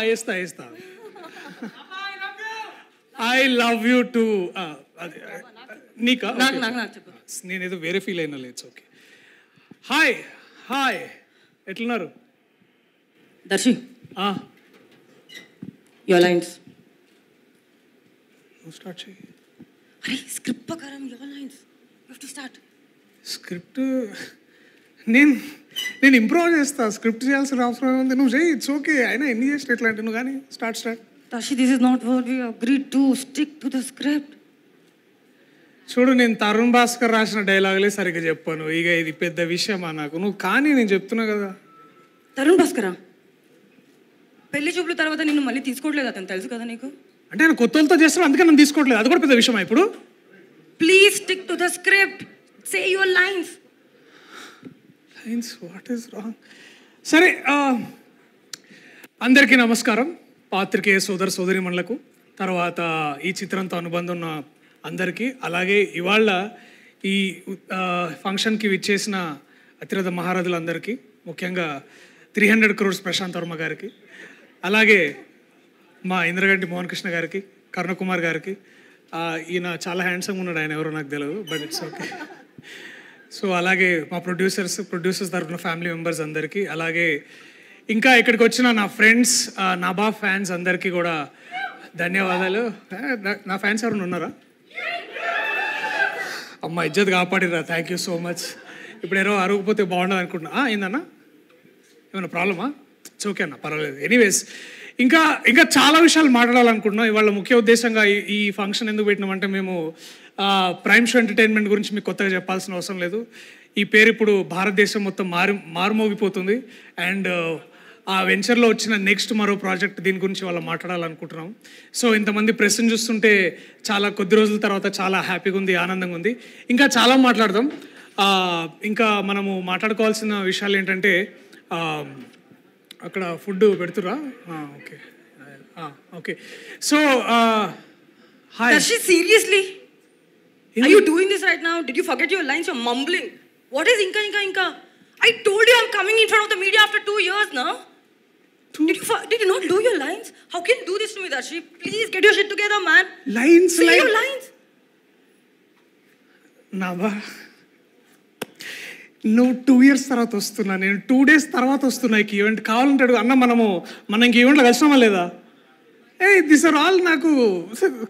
వేస్తా I love you to నీకా నేనేదో వేరే ఫీల్ అయినా లేదు. ఓకే, హాయ్ ఎట్లున్నారు? Darsi, your lines. స్టార్ట్ చేయి. అరే స్క్రిప్ట్ ప్రకారం your lines you have to start. Script నేను ఇంప్రూవ్ చేస్తా. స్క్రిప్ట్ చేయాల్సిన అవసరం ఉంది. నువ్వు చేయి, ఇట్స్ ఓకే. అయినా ఎన్ని చేస్తే ఎట్లా అంటే నువ్వు కానీ start. Darshi, this is not what we agreed to. Stick to the script. చూడు, నేను తరుణ్ భాస్కర్ రాసిన డైలాగులే సరిగ్గా చెప్పాను. ఇక ఇది పెద్ద విషయమా నాకు? నువ్వు కానీ నేను చెప్తున్నా కదా. తరుణ్ భాస్కరా? పెళ్లి చూపుల తర్వాత నిన్ను మళ్ళీ తీసుకోవట్లేదు అతను, తెలుసు కదా నీకు? అంటే ఆయన కొత్తలతో చేస్తాడు, అందుకే నన్ను తీసుకోవట్లేదు. అది కూడా పెద్ద విషయమా ఇప్పుడు? Please stick to the script. Say your lines. What is wrong? సరే, అందరికీ నమస్కారం. పాత్రికేయ సోదరిమణులకు, తర్వాత ఈ చిత్రంతో అనుబంధం ఉన్న అందరికీ, అలాగే ఇవాళ ఈ ఫంక్షన్కి విచ్చేసిన అతిరథ మహారథులందరికీ, ముఖ్యంగా 300 crores ప్రశాంత్ వర్మ గారికి, అలాగే మా ఇంద్రగంటి మోహన్ కృష్ణ గారికి, కరుణకుమార్ గారికి. ఈయన చాలా హ్యాండ్సమ్ ఉన్నాడు, ఆయన ఎవరో నాకు తెలియదు, బట్ ఇట్స్ ఓకే. సో అలాగే మా ప్రొడ్యూసర్స్ తరఫున ఫ్యామిలీ మెంబర్స్ అందరికీ, అలాగే ఇంకా ఇక్కడికి వచ్చిన నా ఫ్రెండ్స్, నాబాబ్ ఫ్యాన్స్ అందరికీ కూడా ధన్యవాదాలు. నా ఫ్యాన్స్ ఎవరైనా ఉన్నారా? అమ్మ ఇజ్జత్ కాపాడిరా, థ్యాంక్ యూ సో మచ్. ఇప్పుడు ఎవరో అరగపోతే బాగుండదు అనుకుంటున్నా. ఏందన్నా, ఏమన్నా ప్రాబ్లమా? ఇట్స్ ఓకే అన్న, పర్వాలేదు. ఎనీవేస్, ఇంకా చాలా విషయాలు మాట్లాడాలనుకుంటున్నాం. ఇవాళ ముఖ్య ఉద్దేశంగా ఈ ఫంక్షన్ ఎందుకు పెట్టినామంటే, మేము ప్రైమ్ షో ఎంటర్టైన్మెంట్ గురించి మీకు కొత్తగా చెప్పాల్సిన అవసరం లేదు. ఈ పేరు ఇప్పుడు భారతదేశం మొత్తం మారుమోగిపోతుంది. అండ్ ఆ వెంచర్లో వచ్చిన నెక్స్ట్ మరో ప్రాజెక్ట్, దీని గురించి వాళ్ళ మాట్లాడాలనుకుంటున్నాం. సో ఇంతమంది ప్రెస్ని చూస్తుంటే చాలా కొద్ది రోజుల తర్వాత చాలా హ్యాపీగా ఉంది, ఆనందంగా ఉంది. ఇంకా చాలా మాట్లాడదాం. ఇంకా మనము మాట్లాడుకోవాల్సిన విషయాలు ఏంటంటే, అక్కడ ఫుడ్ పెడుతురా? Okay okay. So hi. Seriously, are you doing this right now? Did you forget your lines? You're mumbling. What is inka? I told you I'm coming in front of the media after 2 years now. Did you not do your lines? How can you do this to me, Darshi? Please get your shit together, man. Say your lines. Nava, నువ్వు 2 years తర్వాత వస్తున్నా, నేను 2 days తర్వాత వస్తున్నా ఈ event. కావాలంటాడు అన్న, మనం ఇంక ఈవెంట్లో కలిసినామా లేదా? దిస్ ఆర్ ఆల్ నాకు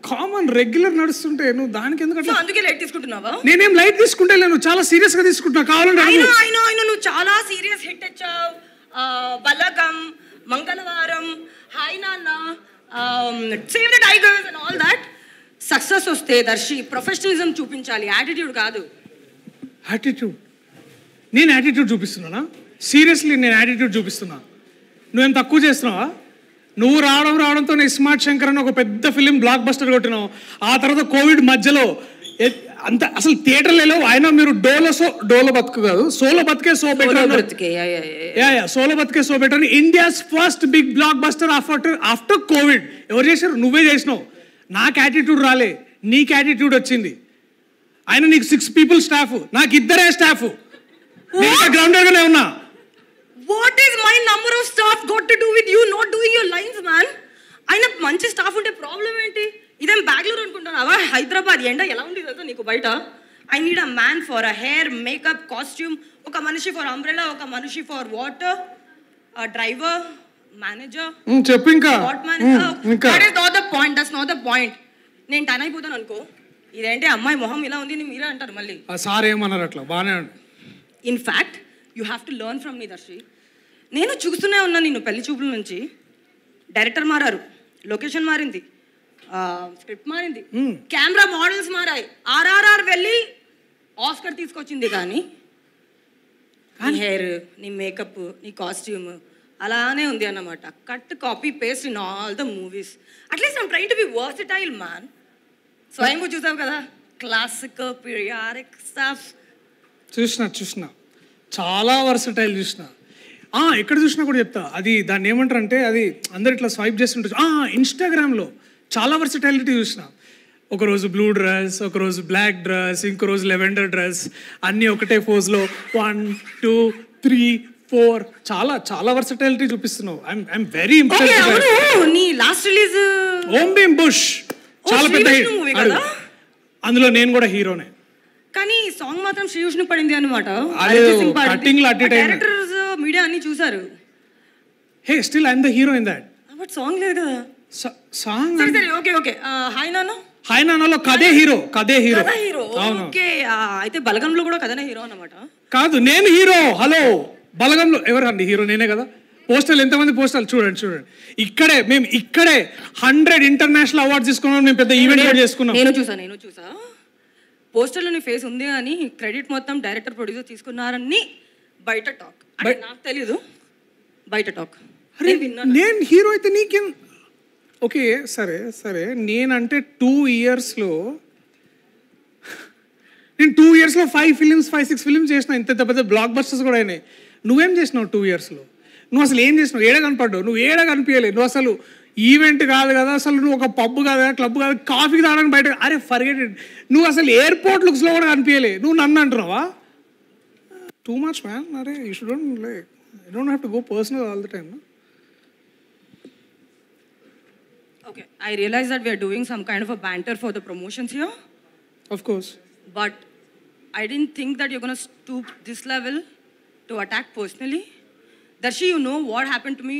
కామన్ రెగ్యులర్ నడుస్తుంటే నువ్వు దానికి ఎందుకంటే అందుకే లైట్ తీసుకుంటున్నావా? నేనేం లైట్ తీసుకుంటే నేను చాలా సీరియస్ గా తీసుకుంటున్నా. కావాలంటే నువ్వు చాలా సీరియస్ హిట్ ఇచ్చావు. బలగం, మంగళవారం, హాయ్ నాన్న, save the tigers and all that. Success వస్తే దర్శి ప్రొఫెషనలిజం చూపించాలి, యాటిట్యూడ్ కాదు. యాటిట్యూడ్? నేను యాటిట్యూడ్ చూపిస్తున్నానా? సీరియస్లీ నేను యాటిట్యూడ్ చూపిస్తున్నా? నువ్వేం తక్కువ చేస్తున్నావా? నువ్వు రావడంతో స్మార్ట్ శంకర్ అని ఒక పెద్ద ఫిలిం బ్లాక్ బస్టర్ కొట్టినావు. ఆ తర్వాత కోవిడ్ మధ్యలో అంత అసలు థియేటర్లలో అయినా మీరు డోలో బతుకు కాదు, సోలో బతికే సో బెటర్, సోలో బతికే so better. India's first big blockbuster after Covid. ఎవరు చేశారు? నువ్వే చేసినావు. నాకు యాటిట్యూడ్ రాలే, నీకు యాటిట్యూడ్ వచ్చింది. ఆయన నీకు 6 people స్టాఫ్, నాకు 2 స్టాఫ్. గ్రౌండర్ గానే ఉన్నా. What is my number of staff got to do with you not doing your lines, man? అయినా మంచి స్టాఫ్ ఉంటే ప్రాబ్లం ఏంటి? ఇదేం బెంగళూరు అనుకుంటున్నావా? హైదరాబాద్ ఎండ ఎలా ఉంది కదా నీకు బయట. I need a man for a hair, makeup, costume, ఒక మనిషి ఫర్ అంబ్రెలా, ఒక మనిషి ఫర్ వాటర్, డ్రైవర్, మేనేజర్. చెప్పు ఇంకా. That is not the point. That's not the point. నేను టన్ అయిపోతాను అనుకో, ఇదేంటి అమ్మాయి మొహం ఇలా ఉంది మీరే అంటారు మళ్ళీ. సార్ ఏమన్నారు? అట్లా బాగానే. In fact you have to learn from me Darshi. నేను చూస్తూనే ఉన్నా నిన్ను పెళ్లి చూపుల నుంచి. డైరెక్టర్ మారారు, లొకేషన్ మారింది, స్క్రిప్ట్ మారింది, కెమెరా మోడల్స్ మారాయి, ఆర్ఆర్ఆర్ వెళ్ళి ఆస్కర్ తీసుకొచ్చింది. కానీ నీ హెయిర్, నీ మేకప్, నీ కాస్ట్యూమ్ అలానే ఉంది అన్నమాట. Cut copy paste in all the movies. At least I'm trying to be versatile man. స్వయంగా చూసావు కదా, క్లాసిక్, పీరియాడిక్ స్టఫ్ చూసిన చాలా వర్సటైల్ చూసిన. ఎక్కడ చూసినా కూడా చెప్తా. అది దాన్ని ఏమంటారు అంటే, అది అందరు ఇట్లా స్వైప్ చేస్తుంటారు. ఇన్స్టాగ్రామ్లో చాలా వర్సటైలిటీ చూసిన. ఒకరోజు బ్లూ డ్రెస్, ఒకరోజు బ్లాక్ డ్రెస్, ఇంకో రోజు లెవెండర్ డ్రెస్, అన్నీ ఒకటే పోజ్లో 1 2 3 4 చాలా చాలా వర్సటాలిటీ చూపిస్తున్నావు. I'm very impressed. నీ లాస్ట్ రిలీజ్ ఓం భీమ్ బుష్ చాలా పెద్ద హిట్ కదా, అందులో నేను కూడా హీరోనే. కానీ సాంగ్ మాత్రం శ్రీ విష్ణు పడింది అన్నమాట. కట్టింగ్ డైరెక్టర్స్ మీడియా అన్ని చూసారు. Hey still I'm the hero in that. But song లేదు కదా. సాంగ్ సరే సరే ఓకే ఓకే. హాయ్ నాన్నలో కదే హీరో. ఓకే అయితే బలగంలో కూడా కథనే హీరో అన్నమాట. కాదు నేను హీరో. హలో బలగంలో ఎవరండి హీరో? నేనే కదా. పోస్టర్లు ఎంతమంది పోస్టర్లు చూడండి. ఇక్కడే మేము 100 ఇంటర్నేషనల్ అవార్డ్స్ తీసుకున్నాం. మేము పెద్ద ఈవెంట్ కూడా చేసుకున్నాం. నేను చూసా పోస్టర్లో నీ ఫేస్ ఉంది అని క్రెడిట్ మొత్తం డైరెక్టర్ ప్రొడ్యూసర్ తీసుకున్నారని బయట టాక్. నాకు తెలీదు, బయట టాక్. నేను హీరో అయితే నీకేం? ఓకే సరే నేనంటే 2 ఇయర్స్లో 5 ఫిలిమ్స్ 5-6 ఫిలిమ్స్ చేసిన. ఇంత పెద్ద బ్లాక్ బస్టర్స్ కూడా అయినాయి. నువ్వేం చేసినావు 2 ఇయర్స్లో? నువ్వు అసలు ఏం చేసినావు? ఏడ కనపడ్డావు? నువ్వు ఏడ కనిపించలేదు. నువ్వు అసలు ఈవెంట్ కాదు కదా, అసలు నువ్వు ఒక పబ్ కాదు కదా, క్లబ్ కాదు, కాఫీకి తాగడానికి బయట. అరే ఫర్గెట్ ఇట్. నువ్వు అసలు ఎయిర్పోర్ట్ లుక్స్లో కూడా కనిపించలే. నువ్వు నన్ను అంటున్నావా? Too much man. అరే you don't have to go personal all the time. Okay, I realize that we are doing some kind of a banter for the promotions here. Of course. But I didn't think that you're going to stoop this level to attack personally. Darshi, you know what happened to me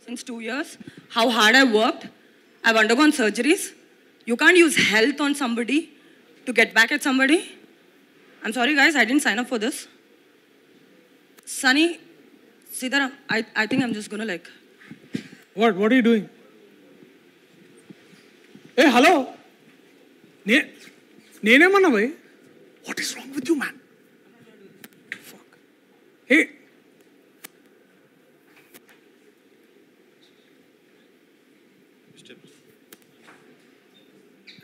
since 2 years? How hard I worked. I've undergone surgeries. You can't use health on somebody to get back at somebody. I'm sorry guys, I didn't sign up for this. Sunny, Sidhara, I think I'm just going to like... What are you doing? ఏ hello, నేనేమన్నా భయ్? What is wrong with you man? ఏ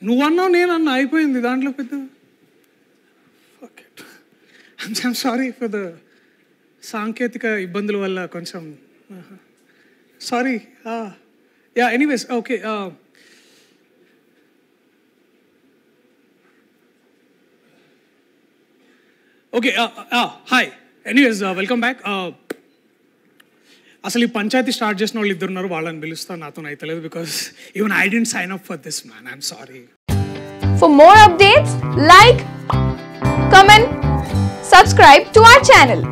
నువ్వన్నావు నేనన్నా, అయిపోయింది దాంట్లో పెద్ద. I'm sorry for the సాంకేతిక ఇబ్బందుల వల్ల కొంచెం. Sorry. Yeah anyways okay. Okay hi. Anyways welcome back. అసలు ఈ పంచాయతీ స్టార్ట్ చేసిన వాళ్ళు 2 ఉన్నారు. వాళ్ళని పిలుస్తాను, నాతో అయితలేదు. Because even I didn't sign up for this man. I'm sorry. For more updates like, comment, subscribe to our channel.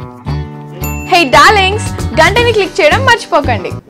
Hey darlings, గంటని క్లిక్ చేయడం మర్చిపోకండి.